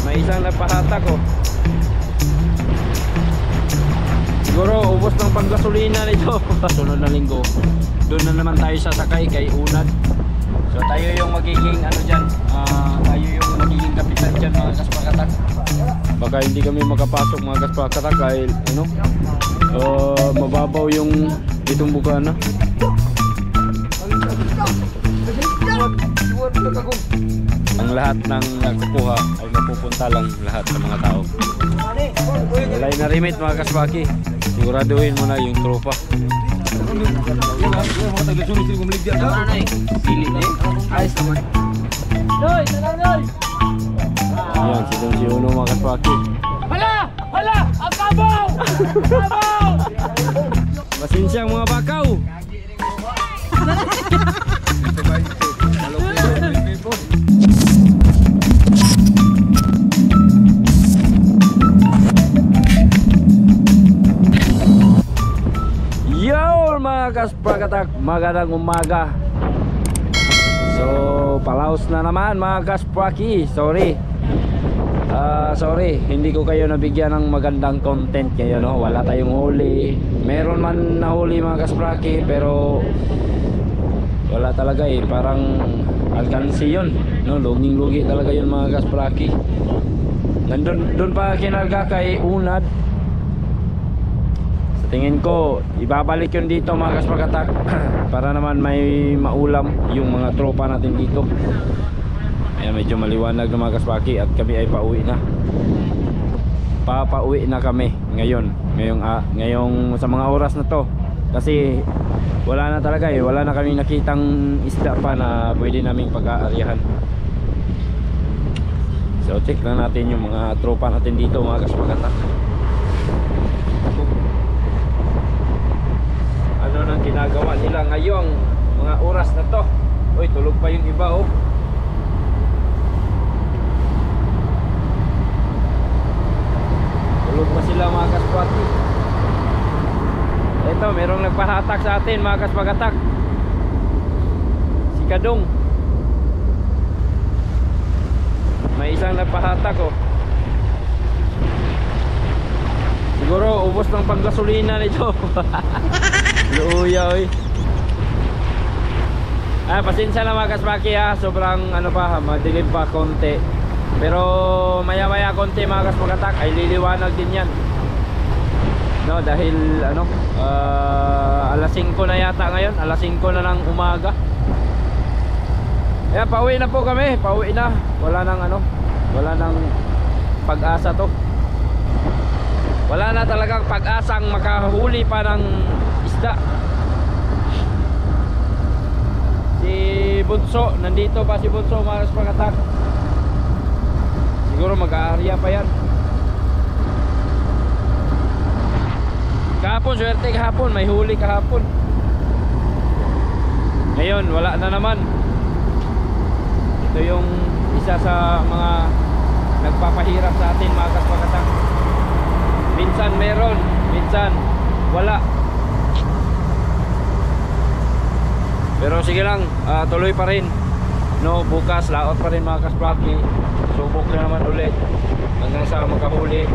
May isang nagpahatak oh. Siguro ubos ng panggasolina nito. Sunod na linggo doon na naman tayo sasakay kay Unad. So tayo yung magiging ano dyan, tayo yung magiging kapitan dyan mga kaspakatak. Baka hindi kami makapasok mga kaspakatak dahil ano, mababaw yung itong buka na. Ang lahat ng nagkukuha ay mapupunta lang lahat ng mga tao. Walay na rimit mga kaspaki. Siguraduhin mo na yung tropa. Ayan, si Uno mga kaspaki. Hala! Hala! Ang kabaw! Kabaw! Pasensya mga bakaw. Yo mga kaspakatak, magandang umaga. So palaos na naman mga kaspaki. Sorry, hindi ko kayo nabigyan ng magandang content kayo, no? Wala tayong huli. Meron man nahuli mga kaspaki, pero wala talaga eh. Parang alkansi yun, no? Luging-lugi talaga yun mga kaspaki. Doon pa kinarga kay Unad. Tingin ko ibabalik yun dito mga kaspakatak para naman may maulam yung mga tropa natin dito. Ayan, medyo maliwanag na mga kaspaki at kami ay pauwi na. Papauwi na kami ngayong sa mga oras na to. Kasi wala na talaga eh, wala na kami nakitang isda pa na pwede naming pag-aaryahan. So check na natin yung mga tropa natin dito mga kaspakatak. Ano nang ginagawa nila ngayong mga oras na to. Uy, tulog pa yung iba oh. Tulog pa sila mga kaspati. Ito, merong nagpahatak sa atin mga kaspakatak. Si Kadong. May isang nagpahatak oh. Siguro ubos ng panggasolina nito. Luya oy. Pasensya na mga kaspaki ha. Sobrang ano pa, madilim pa konti. Pero maya maya konti mga kaspakatak ay liliwanag din yan, no? Dahil ano, alas 5 na yata ngayon. Alas 5 na ng umaga. Kaya pauwi na po kami. Pauwi na. Wala nang ano, wala nang pag-asa to. Wala na talagang pag-asang makahuli pa ng isda. Si Bunso, nandito pa si Bunso mga kaspakatak. Siguro mag-aarya pa yan. Kahapon, swerte kahapon, may huli kahapon. Ngayon, wala na naman. Ito yung isa sa mga nagpapahirap sa atin mga kaspakatak. Minsan meron, minsan wala. Pero sige lang, tuloy pa rin, no? Bukas laot pa rin mga kaspaki. Subok na naman ulit hanggang sa makahuli,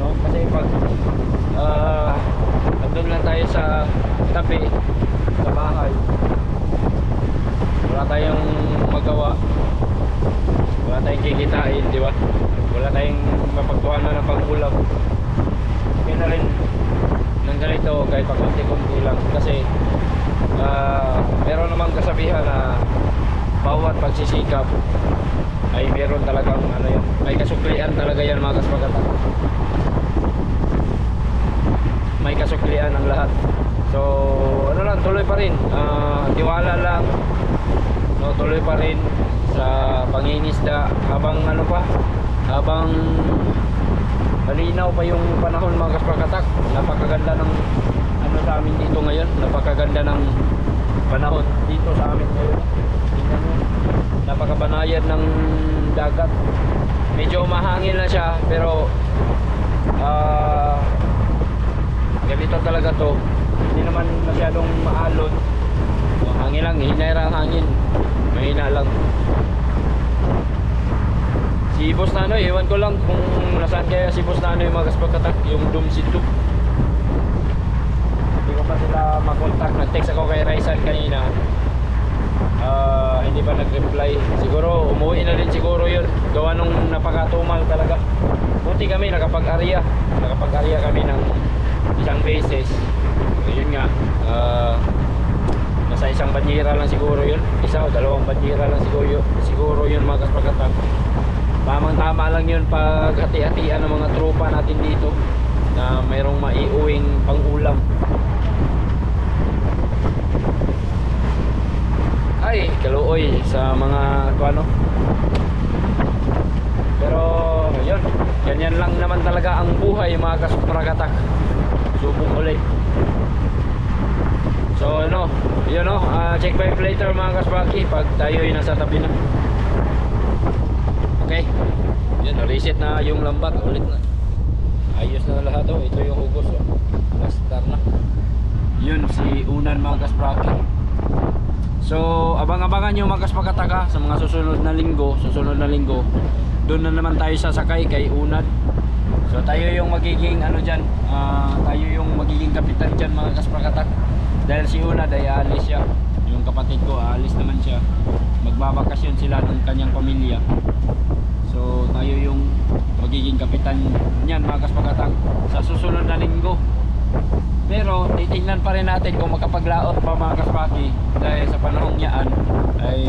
no? Kasi pag andun lang tayo sa tabi sa bahay, wala tayong magawa, wala tayong kikitain, di ba? Wala tayong mapagkuhan na ng pag-ulam. Kaya na rin ng ganito kahit pa konti-konti lang. Kasi meron namang kasabihan na bawat pagsisikap ay meron talagang ano yun, may kasuklian talaga yan mga kaspakatak. May kasuklian ang lahat. So ano lang, tuloy pa rin, tiwala lang, no? Tuloy pa rin sa pangingisda habang ano pa, habang malinaw pa yung panahon mga kaspakatak. Napakaganda ng ano sa amin dito ngayon. Napakaganda ng panahon dito sa amin ngayon. Napakabanayad ng dagat. Medyo mahangin na siya, pero ganito talaga to. Hindi naman masyadong maalon. Hangin lang, hinayra ang hangin, mahina lang. Si Boss Nanoy, ewan ko lang kung nasaan kaya si Boss Nanoy mga kaspakatak, yung Dumsito. Hindi ko pa sila makontak. Nag-text ako kay Raisan kanina. Hindi pa nag-reply. Siguro umuwi na din siguro yun. Gawa nung napakatumal talaga. Buti kami nakapag-arya. Nakapag-arya kami ng isang beses. Yun nga. Nasa isang banyera lang siguro yun. Isa o dalawang banyera lang siguro yun mga kaspakatak. Tamang tama lang yun pag hati-hatian ng mga tropa natin dito na mayroong maiuwing pang-ulam. Ay, kaluoy sa mga ano. Pero yun, ganyan lang naman talaga ang buhay mga kaspakatak. Subok ulit. So ano, yun o, check back later mga kaspaki pag tayo ay nasa tabi na. Okay, yun, reset na yung lambat ulit na. Ayos na lahat o, ito yung hugos o. Plastar na. Yun, si Unan mga kaspaki. So, abang-abangan nyo mga kaspakataka sa mga susunod na linggo. Doon na naman tayo sasakay kay Unan. So, tayo yung magiging ano dyan, tayo yung magiging kapitan dyan mga kaspakatak. Dahil si Unad ay aalis siya. Yung kapatid ko aalis naman siya. Magbabakasyon sila ng kanyang pamilya. So tayo yung magiging kapitan niyan mga kaspakatak sa susunod na linggo. Pero titingnan pa rin natin kung makapaglaot pa mga kaspaki. Dahil sa panahong yaan ay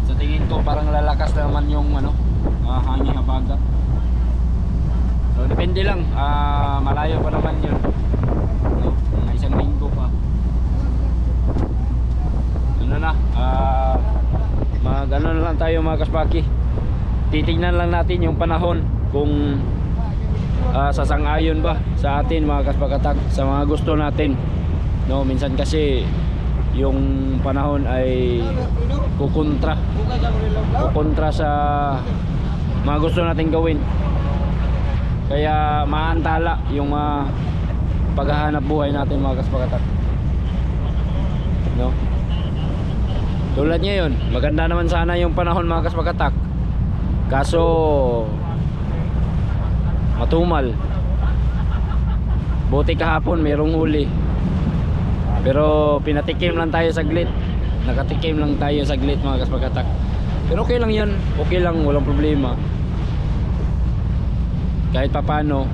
sa tingin ko parang lalakas naman yung ano, hangin habagat. So depende lang, malayo pa naman yun. No, mga isang linggo pa. Ano na, mag-ano na lang tayo mga kaspaki. Titingnan lang natin yung panahon kung sasang-ayon ba sa atin mga kaspakatak sa mga gusto natin. No, minsan kasi yung panahon ay kukontra sa mga gusto natin gawin. Kaya maantala yung mga paghahanap buhay natin mga kaspakatak. No? Tulad ngayon, maganda naman sana yung panahon mga kaspakatak. Kaso matumal. Buti kahapon mayroong huli. Pero pinatikim lang tayo saglit. Nakatikim lang tayo saglit mga kaspakatak. Pero okay lang 'yun. Okay lang, walang problema. Kahit papano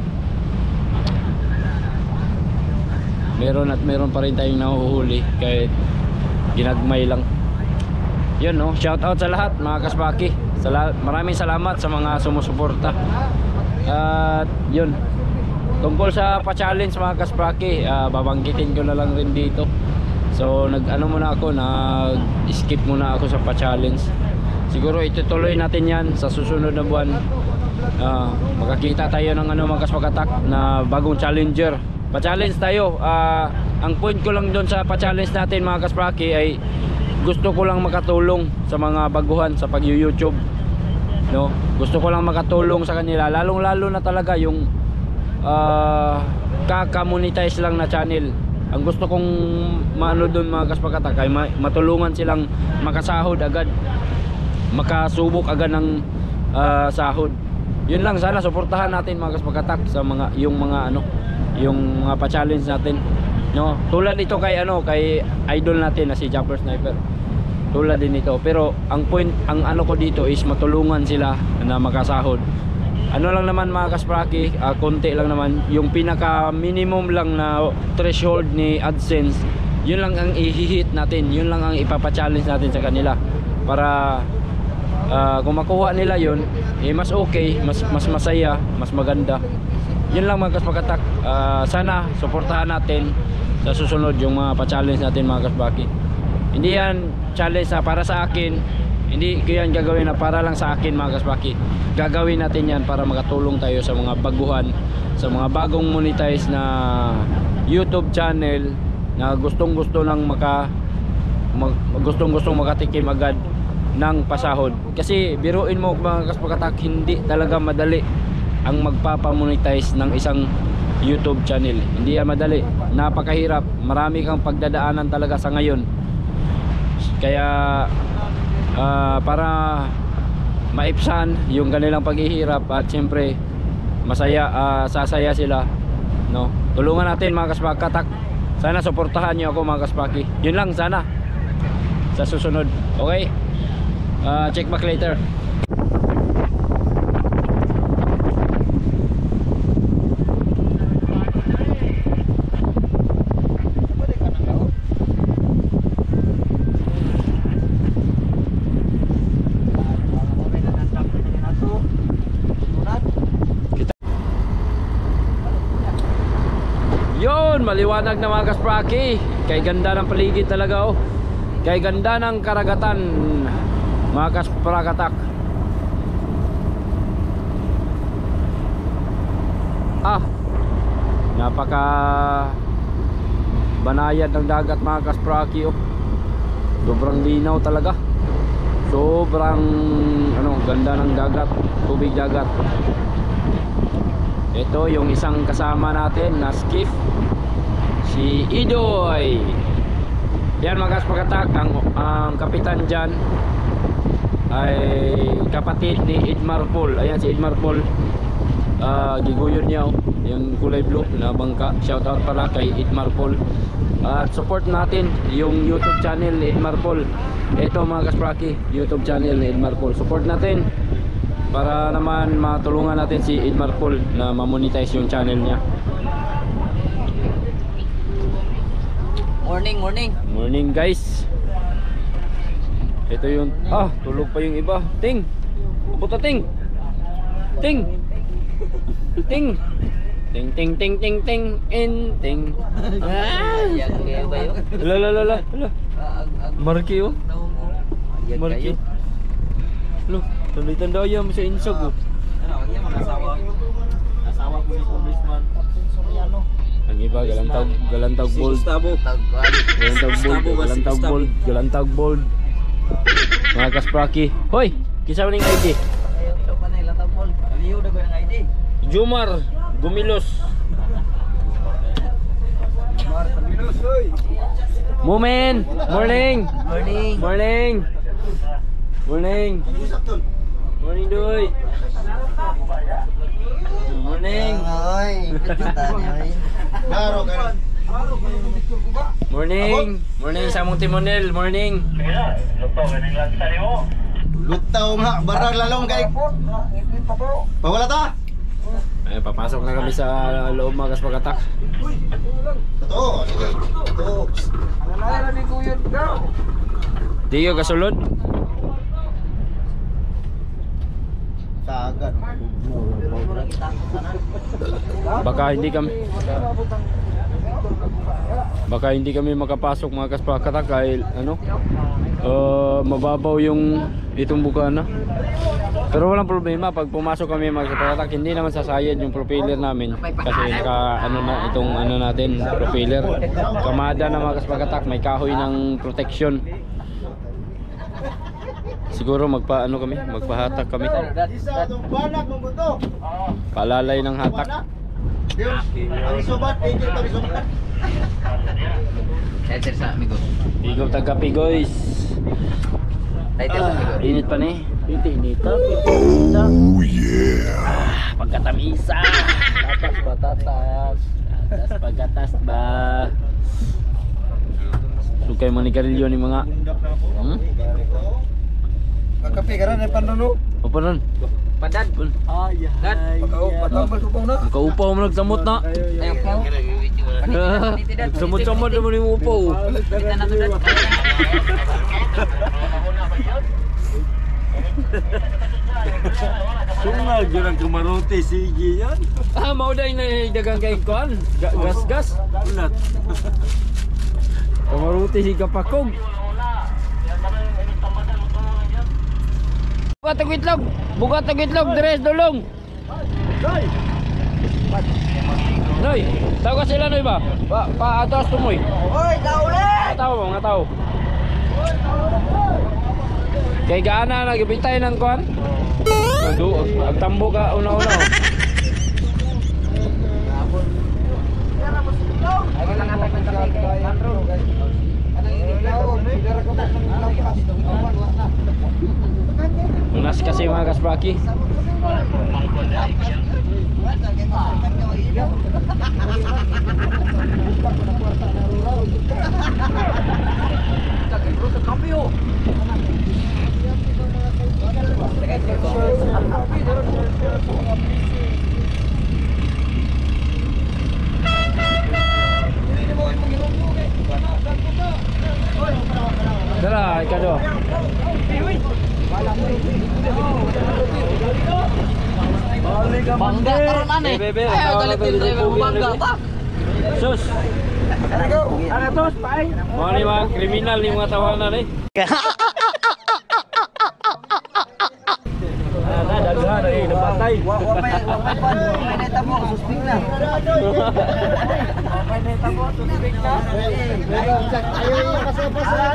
meron pa rin tayong nahuhuli kahit ginagmay lang. Yun no, shout out sa lahat mga kaspaki. Maraming salamat sa mga sumusuporta. At yun, tungkol sa pa-challenge mga kaspaki, babanggitin ko na lang rin dito. So nag-ano muna ako, nag-skip muna ako sa pa-challenge. Siguro itutuloy natin yan sa susunod na buwan. Makakita tayo ng ano mga kaspakatak na bagong challenger. Pa-challenge tayo. Ang point ko lang doon sa pa-challenge natin mga kaspaki ay gusto ko lang makatulong sa mga baguhan sa pag-YouTube. No? Gusto ko lang makatulong sa kanila, lalong-lalo na talaga yung kaka-monetize lang na channel. Ang gusto kong maano doon mga kaspakatak ay matulungan silang makasahod agad, makasubok agad ng sahod. Yun lang, sana suportahan natin mga kaspakatak sa mga yung mga pa-challenge natin. No, tulad ito kay kay idol natin na si Jumper Sniper. Tulad din ito. Pero ang point, ang ano ko dito is matulungan sila na makasahod. Ano lang naman mga kaspaki, konti lang naman. Yung pinaka minimum lang na threshold ni AdSense, yun lang ang i-hit natin. Yun lang ang ipapa-challenge natin sa kanila. Para kung makuha nila yun, mas okay, mas masaya, mas maganda. Yun lang mga kaspakatak. Sana suportahan natin sa susunod yung mga pa-challenge natin mga kaspaki. Hindi yan challenge na para sa akin. Hindi ko yan gagawin na para lang sa akin mga kaspaki. Gagawin natin yan para makatulong tayo sa mga baguhan, sa mga bagong monetize na YouTube channel na gustong-gusto lang gustong-gustong makatikim agad ng pasahod. Kasi biruin mo mga kaspakatak, hindi talaga madali ang magpapamonetize ng isang YouTube channel. Hindi yan madali, napakahirap. Marami kang pagdadaanan talaga sa ngayon. Kaya para maipsan yung kanilang paghihirap at siyempre masaya, sasaya sila, no? Tulungan natin mga katak. Sana suportahan niyo ako mga kaspaki. Yun lang sana sa susunod. Okay, check back later. Yun, maliwanag na mga kaspraki. Kay ganda ng paligid talaga, oh. Kay ganda ng karagatan mga kasprakatak. Napaka banayad ng dagat mga kaspraki, oh. Sobrang linaw talaga. Sobrang ganda ng dagat, tubig dagat. Ito yung isang kasama natin na skiff, si Idoy. Yan mga kaspakatak, ang kapitan dyan ay kapatid ni Edmar Paul. Ayan si Edmar Paul, giguyod niya, yung kulay blue na bangka. Shoutout pala kay Edmar Paul. At support natin yung YouTube channel ni Edmar Paul. Ito mga kaspraki, YouTube channel ni Edmar Paul. Support natin para naman matulungan natin si Edmar Paul na ma-monetize yung channel niya. Morning guys. Ito yung tulog pa yung iba. Ting. Pupunta ting. Ting. Ting. Ting ting ting ting ting ting. La. Marki, oh. Marki. Loh, tanda-tanda yan sa insog, oh. Asawa ko ni Congressman. Ang iba, galantag bold. Galantag bold. Mga kaspraki. Hoy, kisa mo ng ID? Jumar Gumilos. Morning. Morning, Doy. Morning. Morning sa mong timonel. Morning. Lutaw nga, barar lalong kay. Pawala ta. Ay, papasok na kami sa loob mga kaspakatak. Totoo. Di ka kasulod? Sagad. Baka hindi kami makapasok mga kaspakatak dahil mababaw yung itong bukana. Pero walang problema pag pumasok kami mga kaspakatak, hindi naman sasayad yung propeller namin kasi naka itong natin propeller. Kamada na mga kaspakatak, may kahoy ng protection. Siguro magpahatak kami. Palalay ng hatak. Pigo tagapi guys. Init pa ni. Init. Oh yeah. Pagkatamisa. Tatas patatas. Tatas pagkatas ba. Sukay manigarilyo ni mga. Kakape ka rin, pandono. Papanan. Padad. Makaupaw mo nagsamot na. Nagsamot-samot naman yung upaw. Sungag yun ang kumarote, sige yan. Mauday na dagang kay kuan. Gas. Ulat. Kamaruti si Kapakog. Buka tagitlog, deres dulong. Noy, tahu ka sila Noy ba? Pa atas tumoy. Hoy, kaulit! Nga tao. Kay gaana nagibitay ng kuan. Ang tambo ka una-una. Tunas kasi mga kasbaki. Tara, ikado. Bangga karon ane. Ayo galit din driver mo bangga ta. Sus. Ano tos paay? Mga ni mga kriminal ni mga tawanan eh. Daghan eh, nabatay. Wa pa neta mo suspect na. Wa neta mo suspect na. Ayo pasapos ka.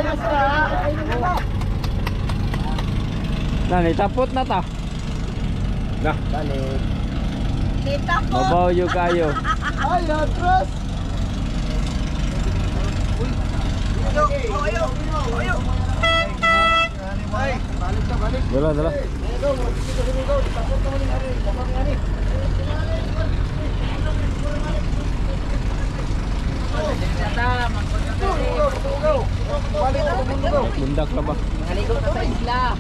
Nani tapot na ta. Nah, Balik. mabaw yung kayo. Ay, atras. Dala, dala. Bundak na ba? Naligo na sa isla.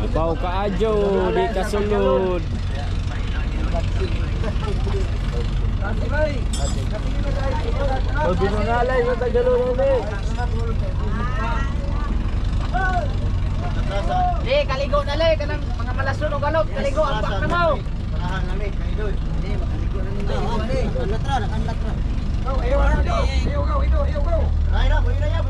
Mabaw ka adyo, di ka sulod. Binungalay mo tagalog ni. Le, kaligo na le kanang mga malasun og galop, kaligo ang pak na mo. Panahan nami, kaidol. Hindi, makaligo na nila. Latra, nakanlatra. Ayaw go. Raya, boy raya.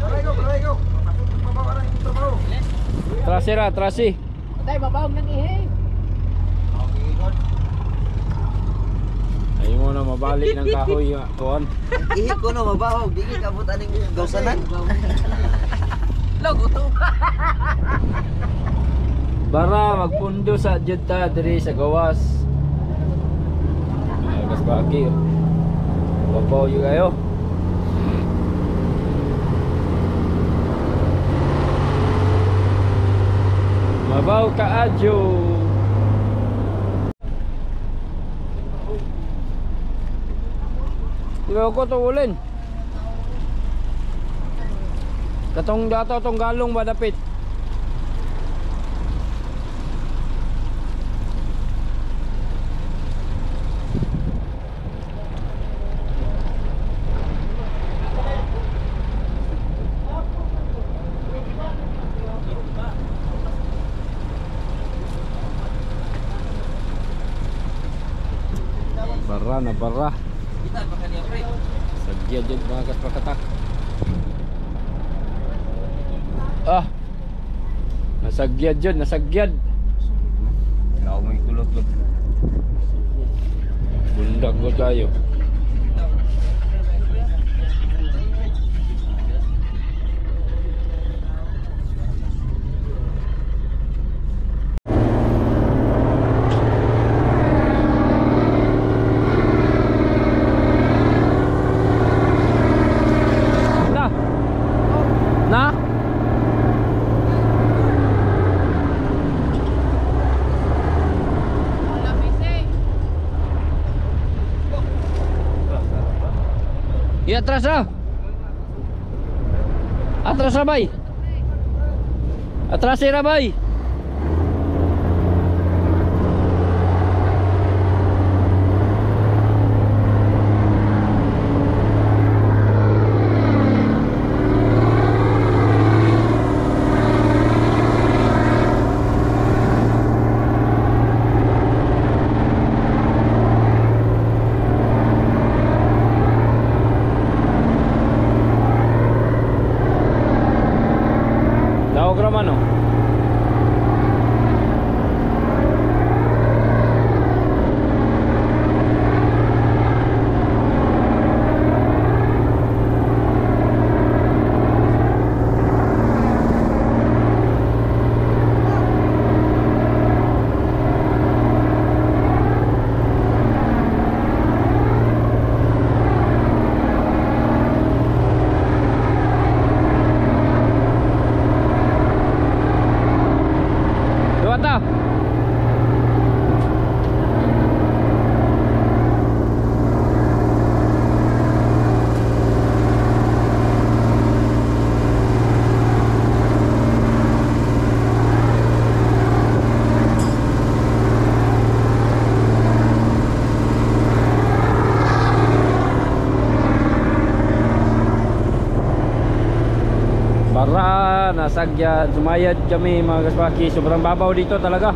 Trasira, trasi. Tay mabawag nang ihi. Ayaw mo na mabalik ng kahoy kuan. Ihi ko no mabahog, di kabot aning gawsanan. Logo to. Bara magpundo sa judta diri sa gawas. Gas baki. Babaw yung kayo. Mabaw ka adyo. Diba ko to ulin? Katong dato tong galong ba dapit? Bara na bara. Sagya dyan mga kaspakatak. Ah, nasagyad dyan, nasagyad. Ikaw may kulot. Bundak ko tayo. Na? Ya atras na. Atras na bay. Atras na bay. Daog raman oh. Para nasagyan, sumayad kami mga kaspaki. Sobrang babaw dito talaga.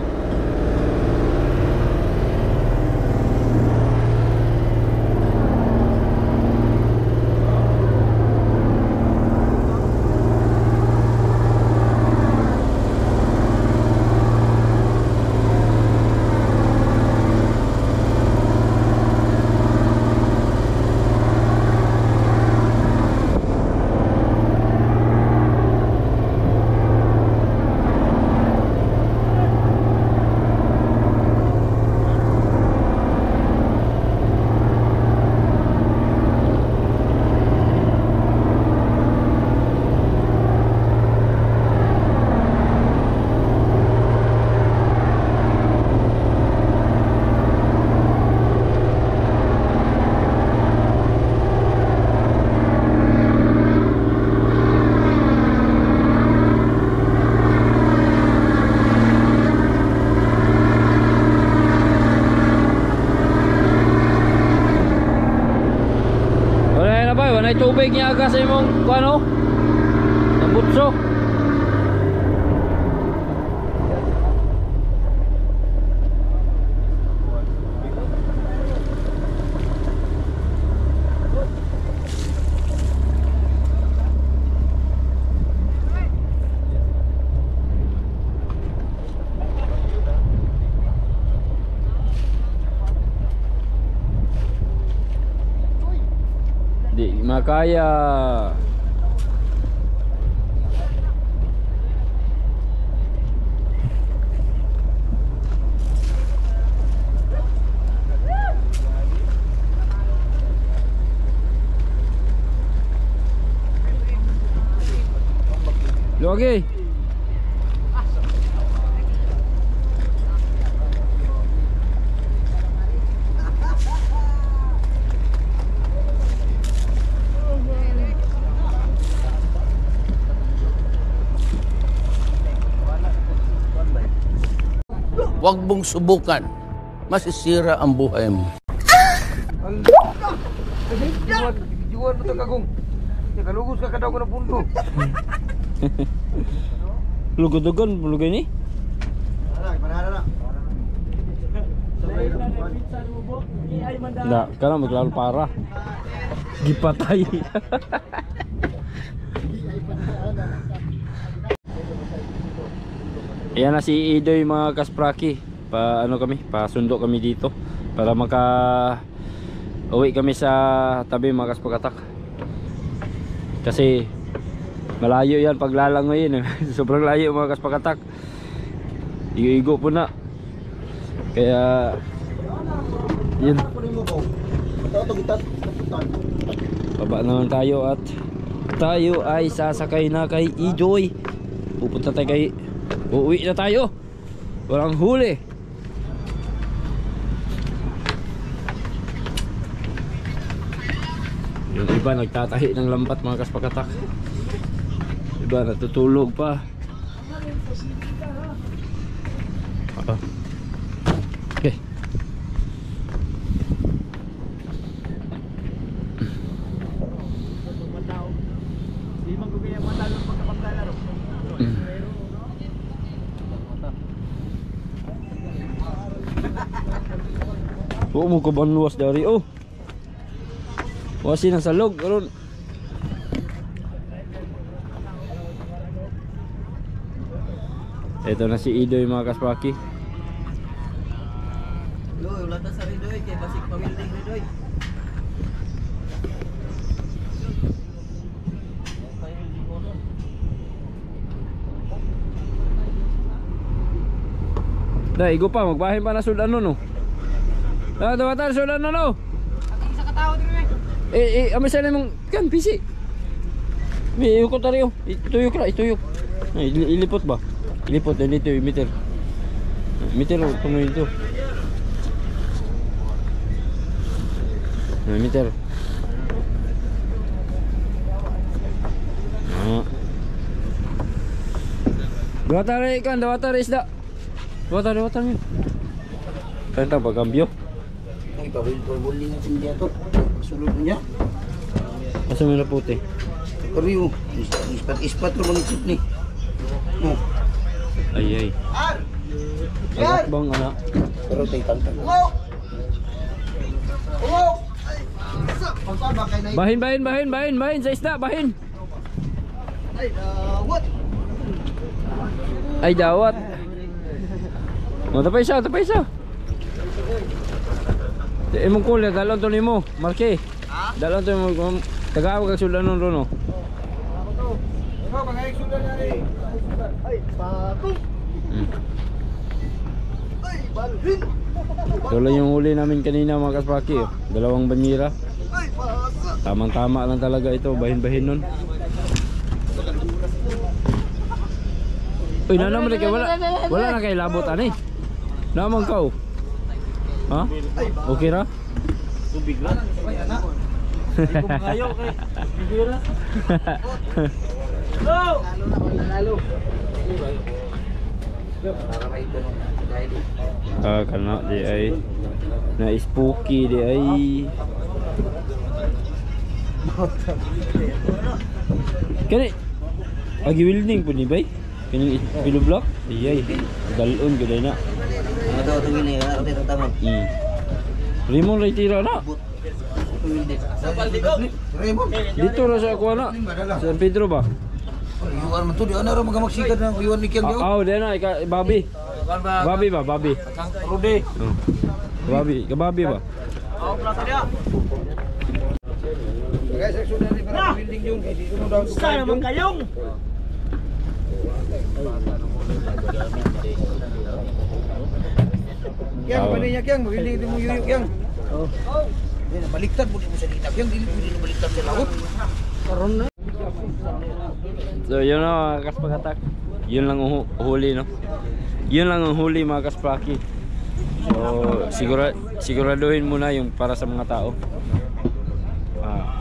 Wala na tubig niya aga sa imong ano? Nabutso. Di makaya. Lagi. Huwag mong subukan. Masisira ang buhay mo. Jual mo ito kagong. Kalugos ka daw ko na punto. Lugodogon, lugay ni? Panahara na. Nda, kana maglalo para. Gipatay. Ayan na si Idoy mga kaspraki. Pa ano kami, pa sundo kami dito para uwi kami sa tabi mga kaspakatak. Kasi malayo yan paglalang ngayon. Sobrang layo mga kaspakatak. Igo po na. Kaya yun. Baba naman tayo at tayo ay sasakay na kay Idoy. Pupunta tayo kay uuwi na tayo. Walang huli. Yung iba nagtatahi ng lambat mga kaspakatak. Iba natutulog pa. Okay. Oo mo ko banluwas dari oh. Wasi nang salog karon. Ito na si Idoy mga kaspaki. Lo, wala ta sa Ridoy kay basik pamilding Ridoy. Dai, igo pa magbahin pa na sudan no. Dawatar sudan no. Sa katao din Amin sana mong kan PC. May ikot na rin. Ituyok na, ituyok. Ay, ilipot ba? Ilipot, dito yung meter. Meter, puno ito. Meter. Dawatar ikan, dawatar isda. Dawatar yun. Kaya ba kambyo? Ay, pabili ng sindiya to. Sulod niya. Asa mo na puti? Kariyo. Ispat naman isip ni. Oh. Ay. Agak bang anak? Pero tayo tangtang. Bahin sa isda, bahin. Ay, dawat. Oh, tapay siya. Imong kulit, dalon to nimo, Marke. Dalon to mo, tagaawag ang sulan nun ron, oh. Ito lang yung huli namin kanina mga kaspaki, oh. 2 banyera. Tamang-tama lang talaga ito, bahin-bahin nun. Uy, naman kayo, wala na kayo labot, ani? Naman ka, oh. Ha? Okay ra? Tubig lang. Hindi ko makayaw kay bibira. Go! Lalo. Kana di ay na spooky di ay. Kani agi welding po ni bay? Kani pilo block? Iyay. Dalon gud na. Daw to ini ara tayo tama. Rimon ray tira na. Raymond. Dito ra sa ako na. San Pedro ba? Iwan man to di ana ra magamaksikan na iwan ni Kyang. Di na Babi. Babi ba? Babi. Rudy. Babi, kababi ba? Plata dia. Guys, sudah ni para building yung kay dito mo daw. Sana man kayong. Kyang pwede niya Kyang, building ito mo yuyuk Kyang. Oh. Baliktad mo di mo sa dita Kyang, dili mo baliktad sa laot. Karon na. So yun na mga kaspagatak. Yun lang ang huli no. Yun lang ang huli mga kaspaki. So siguraduhin muna yung para sa mga tao.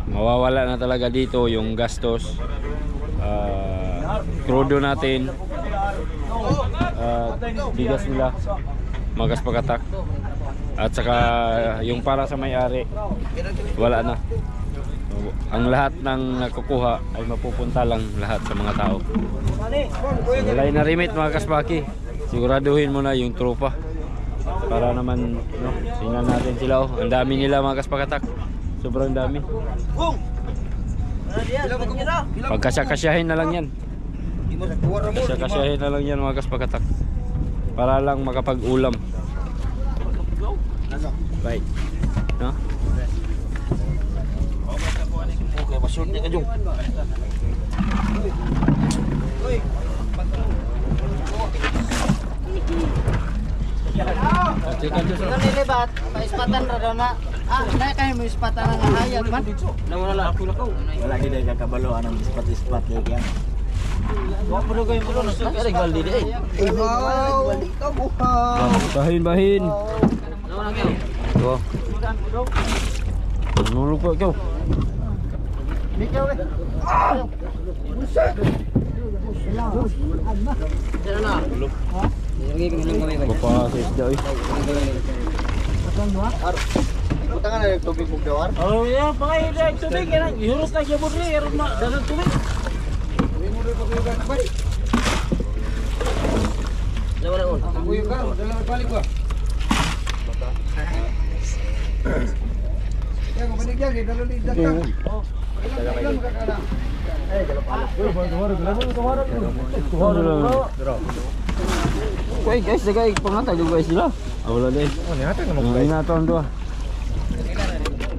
Mawawala na talaga dito yung gastos. Krudo natin. Bigas nila. Mga kaspagatak. At saka yung para sa may-ari wala na. Ang lahat ng nakukuha ay mapupunta lang lahat sa mga tao. Wala na remit mga kaspaki. Siguraduhin mo na yung tropa para naman no, tingnan natin sila oh. Ang dami nila mga kaspagatak. Sobrang dami. Pagkasya-kasyahin na lang yan. Kasya-kasyahin na lang yan mga kaspagatak. Para lang makapag-ulam. Bye. No? Okay, masyud ni Kajong. Nilibat, maispatan ra daw na. Na kay mo ispatan nga hayag man. Nawala ako lakaw. Wala gid ay kakabalo anang ispat kaya. Wa mo gay mo no sa kay baldi di ay. Balik ka buha. Bahin. Nawala kayo. Tuh. Nulu po ikaw. Bikaw eh. Sino na? Bapa sa isda eh. Butangan na tubig mo dawar. Oh yeah, pangay direct tubig yan. Ihurot na gyud ri, iron na dalan tubig. Mo rin pagkugan balik. Nawala on. Kuyo ka, dala balik ko. Yang balik lagi dalo di datang. Oh. Ilan makakala. Wait guys, dagay pangatag guys sila. Wala din. Oh, nihatag naman. Inaton do.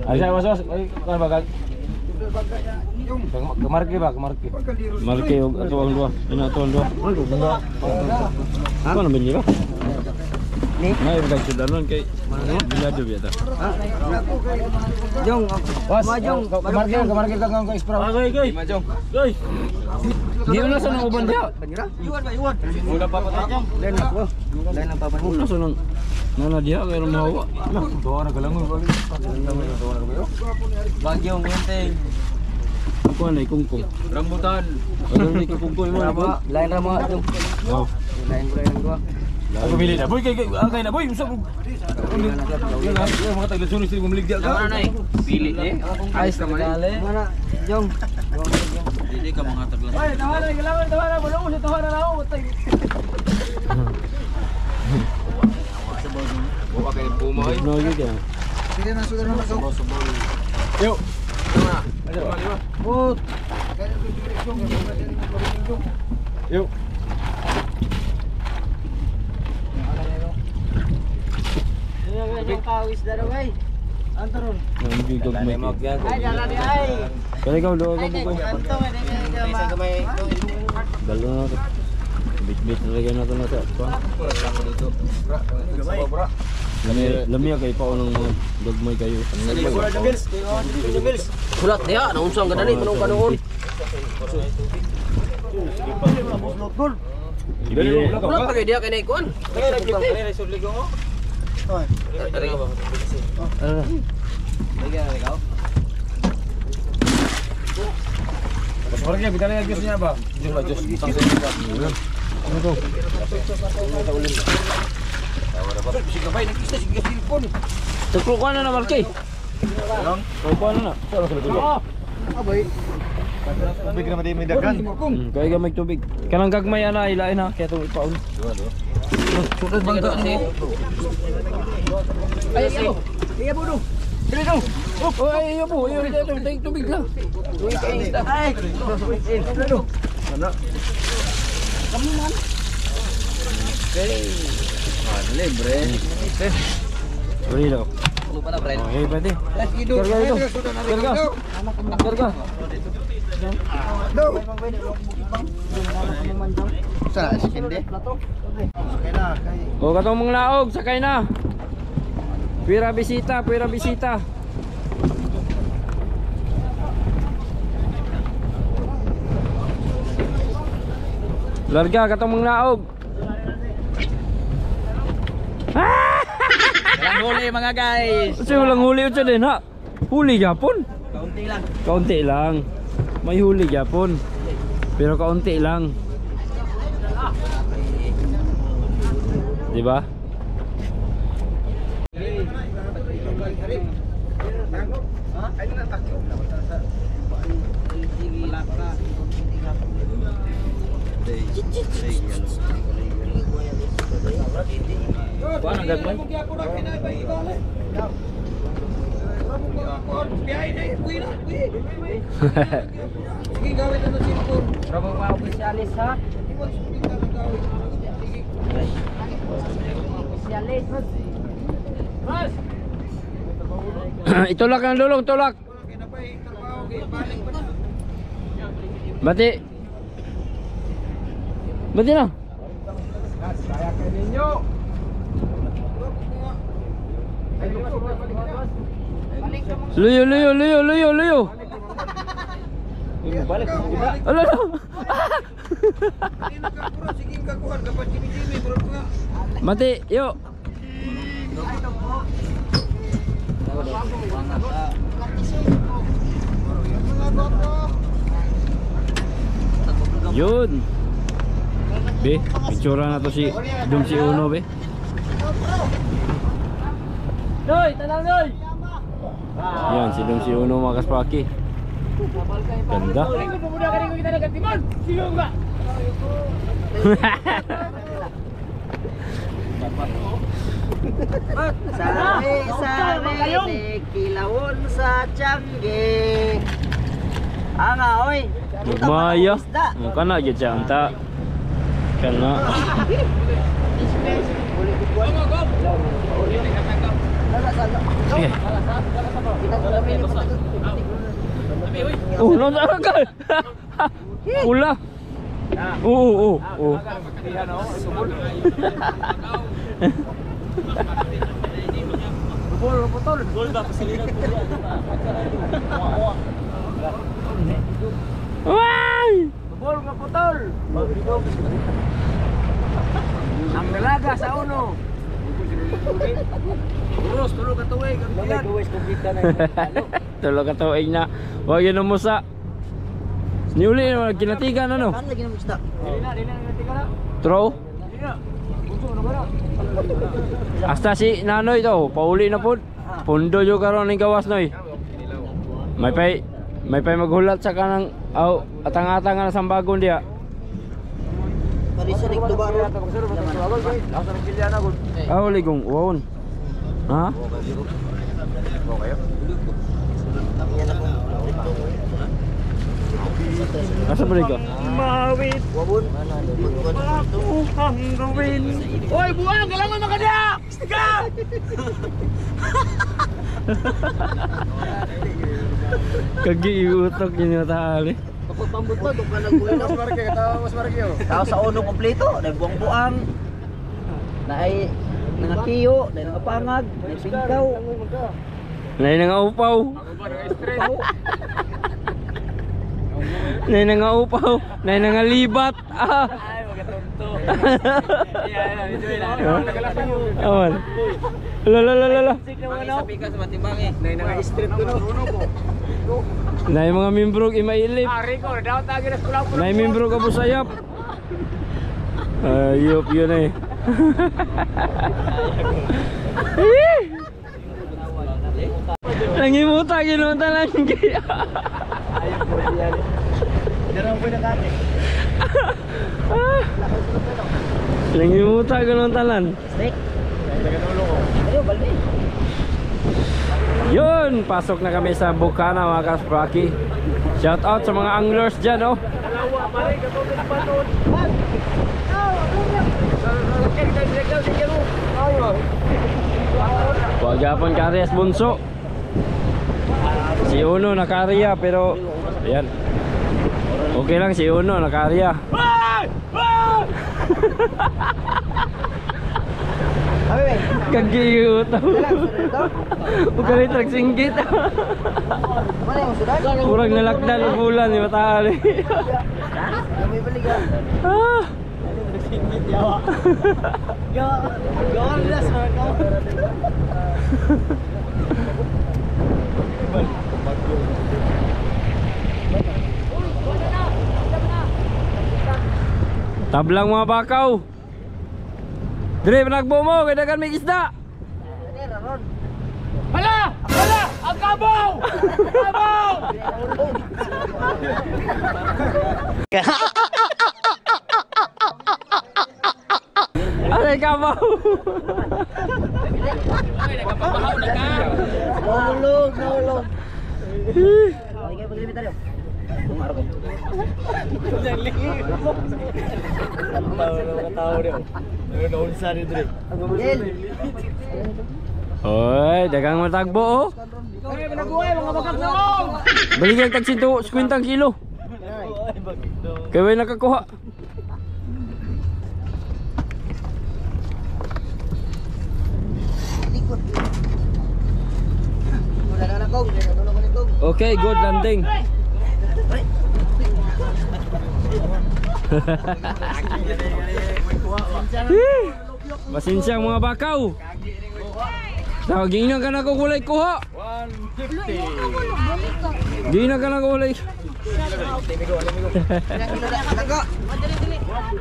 Ay sa wasos, ay kan bagag. Kemarke ba, kemarke. Marke og ato ang duwa. Inaton do. Ano ba niya? Ni, may bagay sudanon kay bilado biya ta. Jong, Majong, kemarke ka ngong ispraw. Goy. Majong. Goy. Di na sa nang uban dia. Iwan ba, iwan. Muna pa patong. Lain ako. Lain ang papan. Una sa nang nana dia kay mahawa. Doa na galangoy bali. Doa na kayo. Bagyong ngenteng. Ako na ikungkung. Rambutan. Ano ni kungkung mo ba? lain ra mo jong. Wow. Lain ang dua. Ako bili na. Boy kay na boy. Usap. Mga taglasunod sila bumalik dia ka. Pili eh. Ayos ka man. Mana jong. ka mga taglas. Ay, tawanan, kailangan tawanan mo. Naku, tawanan na ako. Buka kayo pumoy. No, yun yan. Sige na, sugar na masok. Yo. Put. Yo. Yung kawis na raw ay. Antaron. Ang bigog mo. Ay, dala ni ay. Kaya ikaw, doon Ay, ka buko. antong ay Dalo na ito. Bit-bit na lagyan natin na sa Lami kay pa unang mga dogmay kayo. Kulat dia, naunsang ka dali, manong ka noon. Kulat pa kay dia kay Naikon. Orang kita lihat jusnya apa? Jus lah jus. Ano to? Tuklukan na Marky. Tuklukan na. Sala sala tulo. Abay. Tubig na may dagan. Kaya gamay tubig. Kanang gagmay ana ilain ha kaya tubig paun. Sukat bangka ni. Ay, iyo. Iya bodo. Dili daw. Oh, ay iyo po, iyo dito tubig lang. Ay. Dili. Mana? Kamu man. Libre. Beri daw. Lupa na friend. Okay, pwede. Let's ido. Karga ito. Karga. Karga. Do. Sa si Kende. Okay na, kay. O katong mga laog, sakay na. Pira bisita, pira bisita. Larga katong mga laog. Walang huli mga guys. Kasi walang huli ito din ha. Huli yapon. Kaunti lang. Kaunti lang. May huli yapon. Pero kaunti lang. Di ba? Kuan ang gagmay. Spesialis ha. Spesialis. Itulak ang dulong, tulak. Bati. Bati na. Luyo, luyo, luyo, luyo, luyo. Balik. Ala na. Mati, yuk. Yun. Be, picture na to si Dum si Uno be. Doy, tanang doy. Yan si Dum si Uno mga kaspaki. Ganda. Pemuda kan kita dekat timon. Sino enggak? Sari-sari kilawon sa Tiangge. Anga oy. Maya. Kana gyud siya anta. Kana. Sige. Oh, nonton ka. Pula. Oo. Botol. Gol ba pasilinan ko diyan. Wai! Bol nga putol. Ang dalaga sa uno. Terus tulog ka tuwig. Tulo ka tuig na. Wag yun ang musa. Niuli na kinatigan ano? Kan lagi nang isda. Dili na tinggal na. Throw. Dili na. Bunso na ba? Hasta si Nanoy to, pauli na po. Pundo yung karon ng gawas noy. May pay maghulat sa kanang Aw, atang-atang na sambagon dia. Parisa ning duba. Aw, ligong uwon. Ha? Asa ba ligo? Mawit. Wabon. Ako ang gawin. Oy, buwang! Kailangan makada! Stiga! Kagi iutok yun yung tali. Kapag pambot pa, doon ka nagbuhay na. Mas marami yun. Tao sa uno kompleto, na buang-buang. Na ay nangakiyo, na nangapangag, na pingkaw. Nay nga upaw. Nay nga upaw. Nay nga libat. Ah. Ay, magatonto. Awan. Lala. Sabi ka sa matimbang eh. Nanga-street ko no. Nay mga membro imailip. Rico, daw tagi na skula po. Nay membro ka busayap. Ayop yun eh. Nangimuta ginuta lang kaya. Darang po na kate. Nangimuta ginuta lan. Snake. Taga-tulo ko. Ayo, balde. Yun, pasok na kami sa Bukana mga kaspraki. Shout out sa mga anglers dyan oh. Dalawa, pare, katulad pa doon. Huwag yapon karyas bunso. Si Uno nakarya pero ayan. Okay lang si Uno nakarya. Kagiyo to. Huwag kami tragsinggit. Mana yang sudah? Kurang nalakdan ang bulan ni matali. Kami balik ya. Ah. Gawang das kau. Tablang mga bakaw. Dire panagbo mo, kaya dagan may isda. Hala! Hala! Ang kabaw! Kabaw! Aray kabaw. Nahulog, nahulog. Okay, paglilit tayo. Gel. Hoy, dagang matagbo oh. Ay, pinabuhay mga bakak noong! Balikan tag 150 kilo. Kaya way nakakuha. Likod. Wala na kong, tulong ko nito. Okay, good landing. Masinsya mga bakaw. Gina ka na ko kulay kuha. 150. Gina ka na ko kulay.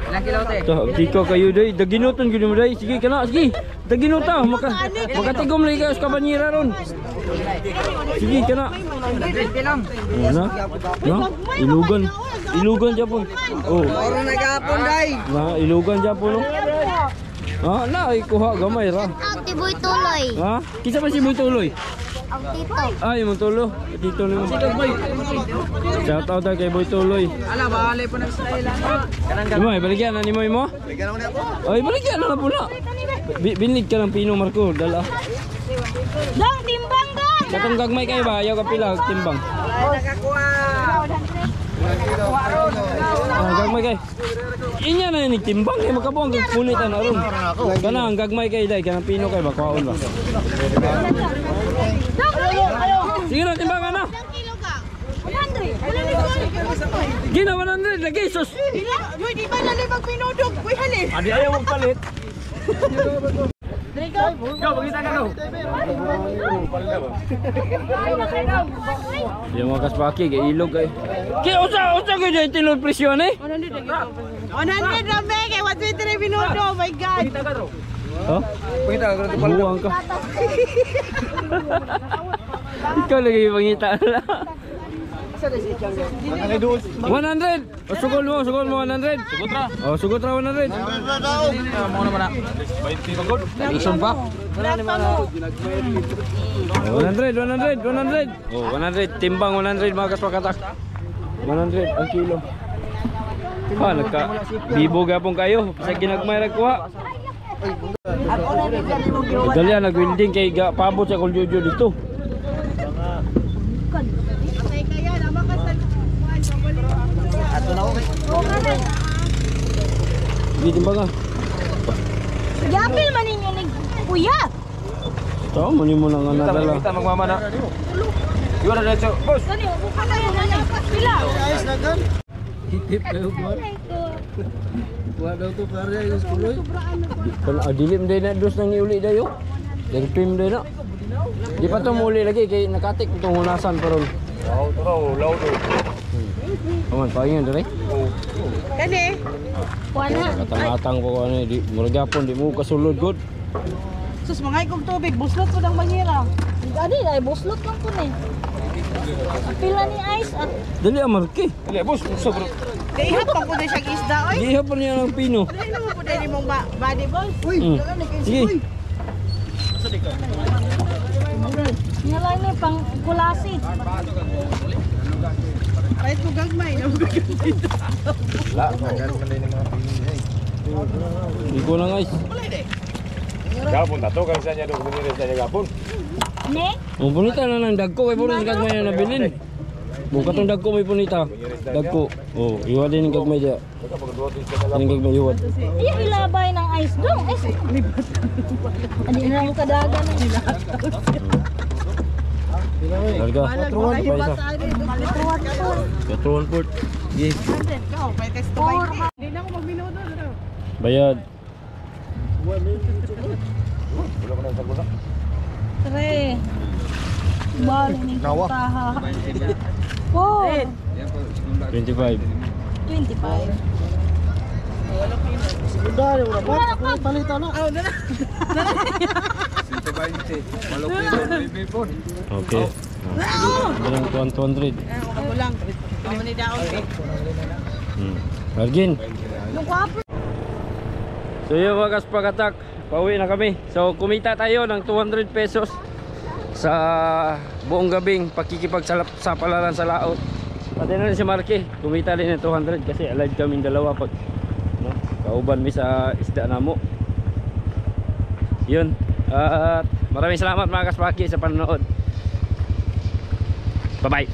Ilang kilo te? Diko kayo day, daginuton gyud mo day. Sige kana, sige. Daginuta, makatigom lay kayo sa kabanyera ron. Sige kana. 20 lang. Ano? No? Ilugan Japon. Oh. Oro na gapon day. Na ilugan Japon. Ah, na ay kuha gamay ra. Ate Boy Tuloy. Ha? Kisa man si Boy Tuloy? Ang tito. Ay, mo tulo. Tito ni mo. Shout out kay Boy Tuloy. Ala bale po nag-style ano. Imo, baligyan na nimo imo? Bigyan ako niya po. Ay, baligyan na pula. Binlig ka ng Pino Marco, dala. Dong, timbang dong! Katong gagmay kayo ba? Ayaw ka pila, timbang. Nakakuha. Gagmay kay. Inya na ni timbang kay makabuang kag punit na ron. Kana ang gagmay kay dai kanang Pino kay bakaon ba. Sige na timbangan na. Ilang kilo ka? 100. Wala ni ko. Gina 100 lagi sus. Uy, di ba nalim magpinudog? Uy, halin. Adi ayaw mong palit. Go, magkita ka go. Yung mga kaspaki kay ilog kay. Kaya usa kay dai tilod presyon eh. 100 na beke. 120 na pinudo. Oh my God. Oh? Buwang ka. Ikaw lagi pangita na. 100. O sugol mo 100. Sugot ra. O sugot ra 100. Mo naman na. 20 pagod. Ison pa. 100. Oh, 100 timbang 100 mga kaswakatak. 100 ang kilo. Ha, nagka bibo gapon kayo sa ginagmay nagkuha. Ako na rin dyan mo giwa. Dali nag-welding kay pabot sa kuljujo dito. Patay kaya, namakasal. Ato na okay. Di timbang ah. Yapil man ninyo ni Kuya. Tao mo ni mo nang nadala. Kita magmama na. Iwan na dito. Boss. Dali, upo na yun. Pila. Hitip kayo buwan. Buwan daw to pare yung skuloy. Kan adilim day na dos nang iuli dayo. Dari pim day na. Di pa to muli lagi kay nakatik itong hunasan paron. Law to. Aman paingin dere. Dali. Wala. Katang-atang ko ano di muragapon di mo kasulod god. Sus, mga ikong tubig. Buslot ko ng mangira. Adi, ay buslot lang ko ni. Pila ni ice at Dali amarke. Dili boss, usa bro. Dihap pa po na siyang isda, oy. Di pa niya ng pino. Dahil naman po dahil mong body boy. Mm. Sige. Nalay ni pang kulasi. Kahit ko gagmay. Di ko na guys. Gapon ta to kang sa nya do kunire sa nya gapon. Ne? Ang punita na ng dagko kay puro gagmay na nabilin. Buka tong dagko may punita. Dagko. Oh, iwa din ang gagmay dia. Ang gagmay iwad. Iya ilabay ng ice dong. Ice. Adi na lang kadagan ng Larga. Katruan port. Yes. Hindi na ako magminuto. Bayad. Tre. Bali ni taha. 4. 25. 25. Dali wala ba? Palitan na. Okay. Dalang 200. Ako lang. Ako ni daon eh. Argin. Yung kwapo. So yun mga kaspakatak, pauwi na kami. So kumita tayo ng 200 pesos sa buong gabing pakikipagsapalaran sa laot. Pati na rin si Marky, kumita din ng 200 kasi alive kaming dalawa pag no, kauban mi sa isda namo. Yun. At maraming salamat mga kaspaki sa panonood. Bye bye.